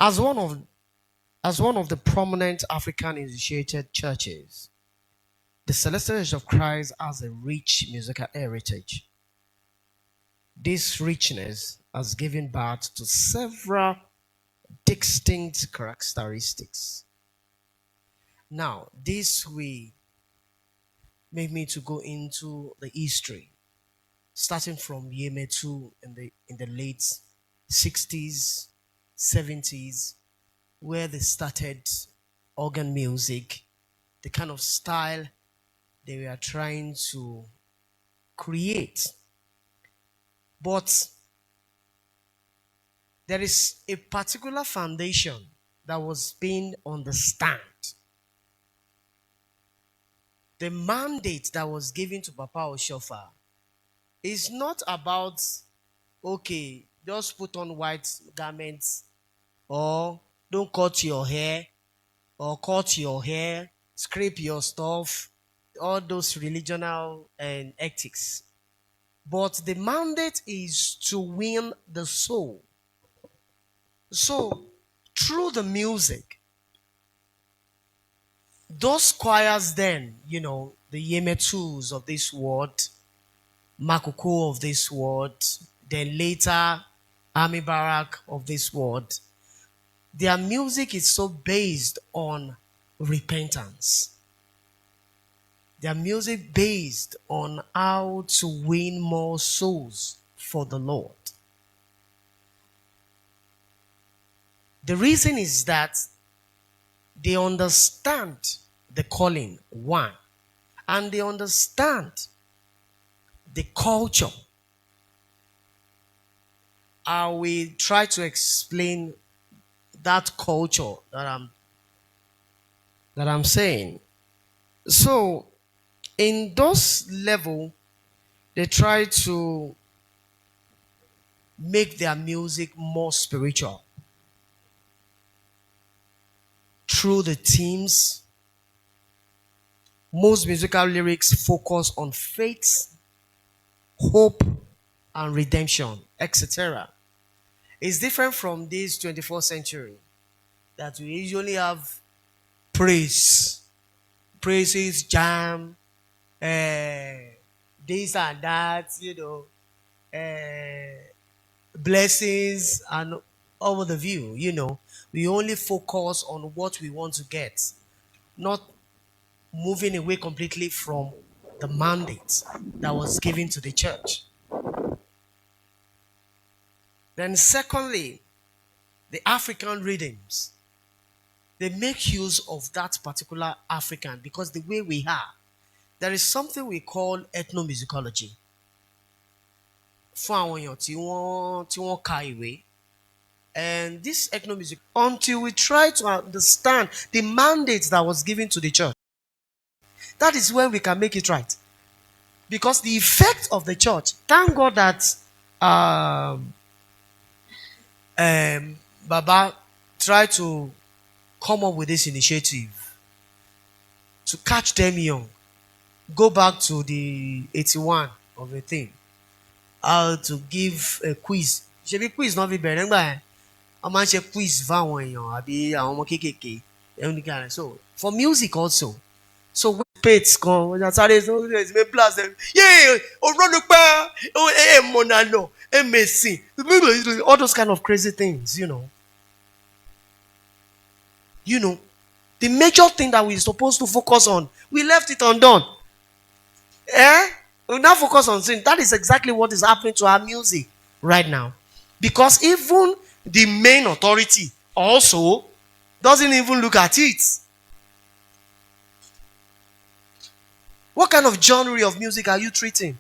As one of the prominent African initiated churches, the Celestial Church of Christ has a rich musical heritage. This richness has given birth to several distinct characteristics. Now, this will make me to go into the history, starting from Yemetu in the late 60s, 70s, where they started organ music, the kind of style they were trying to create. But there is a particular foundation that was being understood. The mandate that was given to Papa Oshoffa is not about, okay, just put on white garments, or don't cut your hair, or cut your hair, scrape your stuff, all those religional and ethics. But the mandate is to win the soul. So, through the music, those choirs then, the Yemetus of this world, MAKOKO of this world, then later Army Barrack of this world, their music is so based on repentance. Their music based on how to win more souls for the Lord. The reason is that they understand the calling, one, and they understand the culture. I will try to explain that culture that I'm saying. So, in those level, they try to make their music more spiritual through the themes. Most musical lyrics focus on faith, hope, and redemption, etc. It's different from this 24th century that we usually have praise, praises, jam, this and that, blessings, and over the view, we only focus on what we want to get, not moving away completely from the mandate that was given to the church. Then secondly, the African rhythms. They make use of that particular African because the way we are, there is something we call ethnomusicology. Fún àwọn èèyàn tí wọ́n ka ìwé. And this ethnomusic, until we try to understand the mandate that was given to the church, that is when we can make it right. Because the effect of the church, thank God that Baba tried to come up with this initiative to catch them young. Go back to the 81 of the thing. How to give a quiz. Ṣebí quiz náà fi bẹ̀rẹ̀ nígbà yẹn. A máa ń ṣe quiz fáwọn èèyàn àbí àwọn ọmọ kéékèèké. So for music also. So we paid kan wọ́n ṣe sáré so me blast them. Yeah, olólùpẹ́ mọ̀nà lọ mẹ̀sìn all those kind of crazy things, the major thing that we're supposed to focus on, we left it undone. We now focus on sin. That is exactly what is happening to our music right now. Because even the main authority also doesn't even look at it. What kind of genre of music are you treating?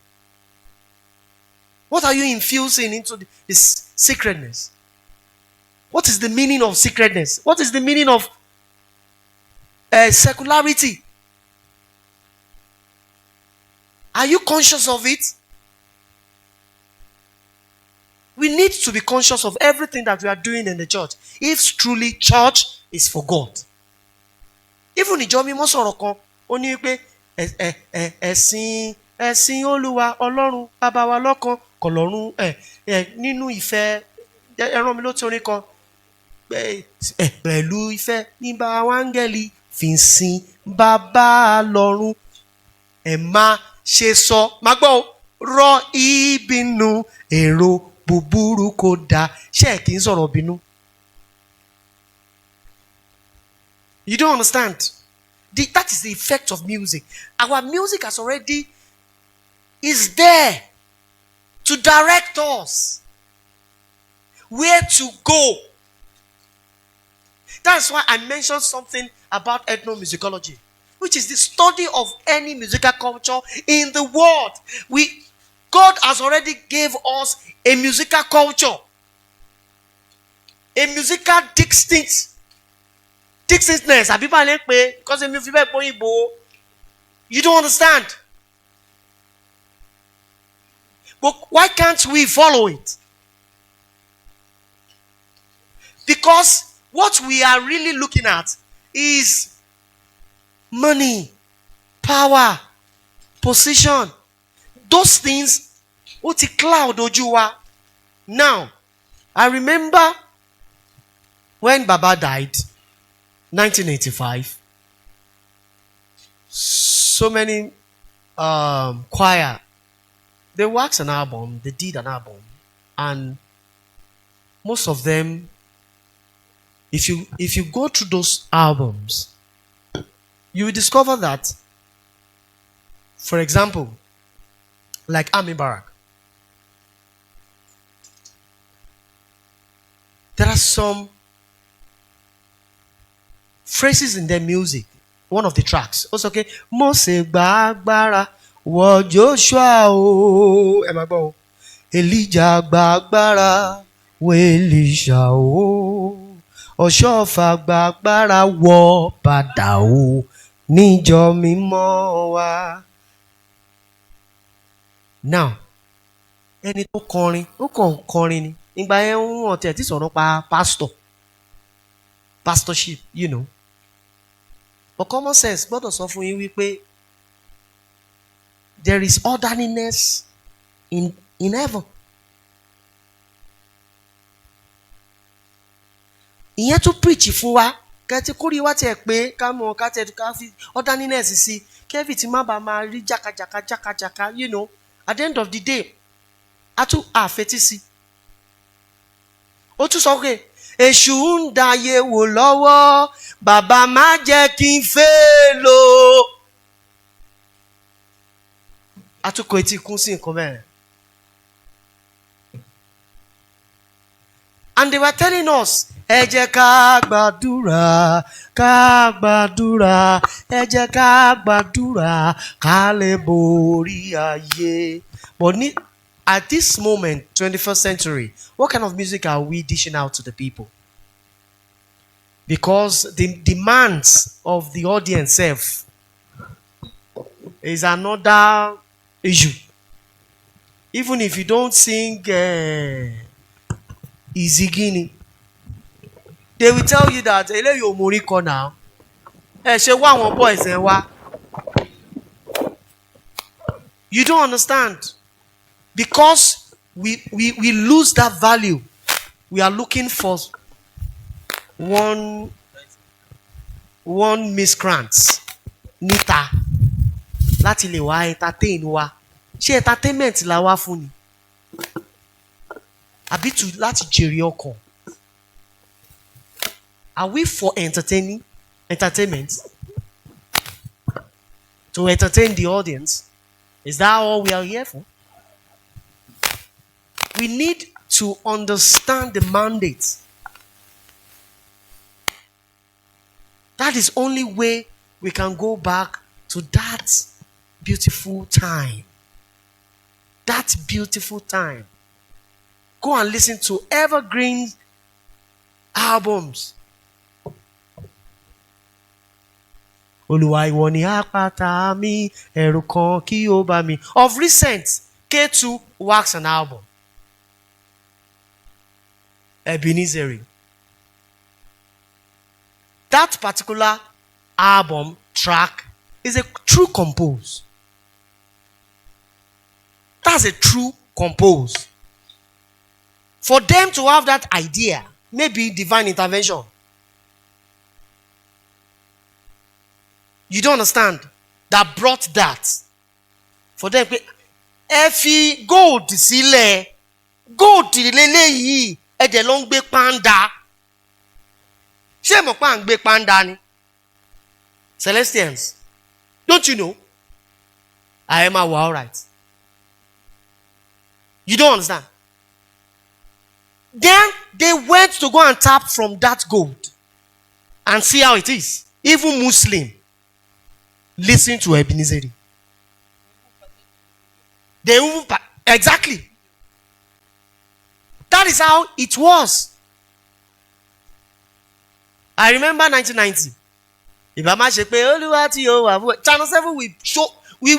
What are you infusing into this sacredness? What is the meaning of sacredness? What is the meaning of secularity? Are you conscious of it? We need to be conscious of everything that we are doing in the church. If truly church is for God. Even ìjọ mímọ́ sọ̀rọ̀ kan, ó ní pé ẹ̀sìn Olúwa Ọlọ́run Bàbá wa lọ́kan kọ̀lọ́run nínú ìfẹ́ ẹran mi ló ti orin kan. pẹ̀lú ìfẹ́ ní bá wáńgẹ́lì fi ń sin bàbá lọ́run. Ẹ má ṣe sọ, má gbọ́ o, rọ ìbínú èrò búburú kò dáa. Ṣé ẹ kì í sọ̀rọ̀ bínú? You don't understand. That is the effect of music. Our music has already is there to direct us where to go. That's why I mentioned something about ethnomusicology, which is the study of any musical culture in the world. God has already gave us a musical culture, a musical distinctness. Because you don't understand. But why can't we follow it? Because what we are really looking at is money, power, position. Those things, what a cloud ojuwa. Now, I remember when Baba died, 1985, so many choir, they waxed an album, they did an album, and most of them, if you go through those albums, you will discover that, for example, like Army Barrack, there are some phrases in their music. One of the tracks, also okay, Mose Gbagbara wo Joshua o, Elijah Gbagbara wo Elisha o, Oshoffa Gbagbara wo padà o níjọ mímọ́ wa. Now, ẹni tó kọrin, ó kàn kọrin ni. Ìgbà yẹn wọ́n tẹ̀ tí sọ̀rọ̀ pa pastorship, you know. But common sense gbọ́dọ̀ sọ fún yín wípé there is orderliness in heaven. Ìyẹn tún preach fún wa kẹ́tí kórìí wá tiẹ̀ pé ká mọ̀ ká fi orderliness sí kẹ́fì tí má bàa máa rí jákàjàká, you know. At the end of the day, a tún àfetí sí. Ó tún sọ pé èṣù ń dayé wò lọ́wọ́, bàbá má jẹ́ kí n fẹ́ lò. A tún kọ etí kún sí nǹkan bẹ́ẹ̀. And they were telling us, ẹ jẹ́ ká gbàdúrà, ẹ jẹ́ ká gbàdúrà, ká lè borí ayé. But at this moment, 21st century, what kind of music are we dishing out to the people? Because the demands of the audience self is another issue. Even if you don't sing Izigini, they will tell you that eléyìí ò mórí kọ now. Ṣe wá àwọn boys ẹ wá. You don't understand. Because we lose that value. We are looking for one miscreant níta láti lè wá entertain wa. Ṣé entertainment la wá fún ni? Àbí láti jèrè ọkàn? Are we for entertainment? To entertain the audience? Is that all we are here for? We need to understand the mandate. That is only way we can go back to that beautiful time. That beautiful time. Go and listen to evergreen albums. Olúwa ìwọ ni àpáta mi, ẹ̀rù kan kí ó bá mi. Of recent, K2 waxed an album. Ebenezer. That particular album track is a true compose. That's a true compose. For them to have that idea maybe divine intervention. You don't understand? That brought that. For them, ẹ fi gold sílẹ̀, gold lélẹ́yìí, ẹ̀dẹ̀ ló ń gbé pàǹdà. Ṣé mo pa ń gbé pàǹdà ni? Celestians, don't you know? I am all right. You don't understand? Then they went to go and tap from that gold and see how it is. Even Muslim, listen to Ebenezer. They exactly. That is how it was. I remember 1990. If I'm ṣe pé Olúwa tí ó wà, Channel 7 we show we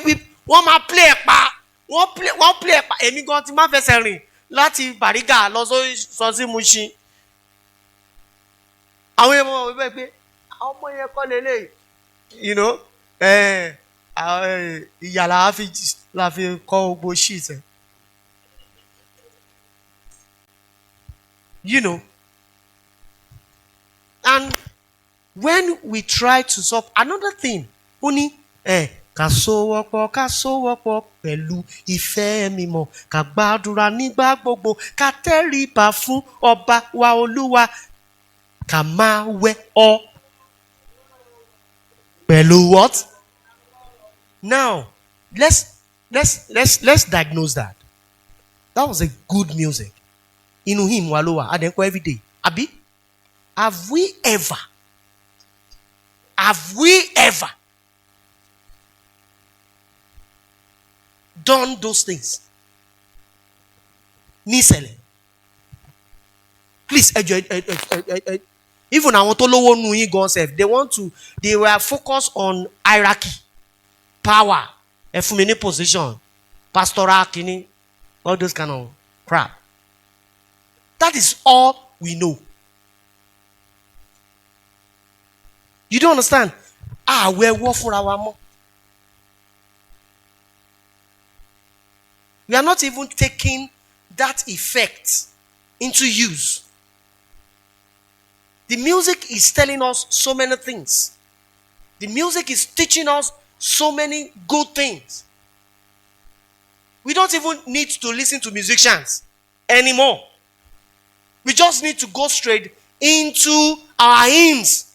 wọ́n máa play ẹ̀pà, wọ́n play ẹ̀pà. Èmi gan ti máa fẹsẹ̀ rìn láti Bariga lọ sọ sí Mushin. Àwọn èèyàn wọ́n wípé àwọn ọmọ yẹn kọ́ lélẹ̀, you know, ìyà la fi kọ́ gbogbo shit. You know. And when we try to solve another thing, ó ní ká sowọ́pọ̀ pẹ̀lú ìfẹ́ mímọ́, ká gbàdúrà nígbà gbogbo, ká tẹríba fún ọba wa Olúwa, ká máa wẹ̀ ọ́ pẹ̀lú what? Now, let's diagnose that. That was a good music. Inú hymn wa ló wà, a dẹ̀ ń kọ every day. Àbí? Have we ever done those things? Nísẹ̀lẹ̀. Please, even àwọn tó lówó nù yín gan sef, they were focused on hierarchy, power, ẹ fún mi ní position, pastoral kini, all those kind of crap. That is all we know. You don't understand? We're war for our mom. We are not even taking that effect into use. The music is telling us so many things. The music is teaching us so many good things. We don't even need to listen to musicians anymore. We just need to go straight into our hymns.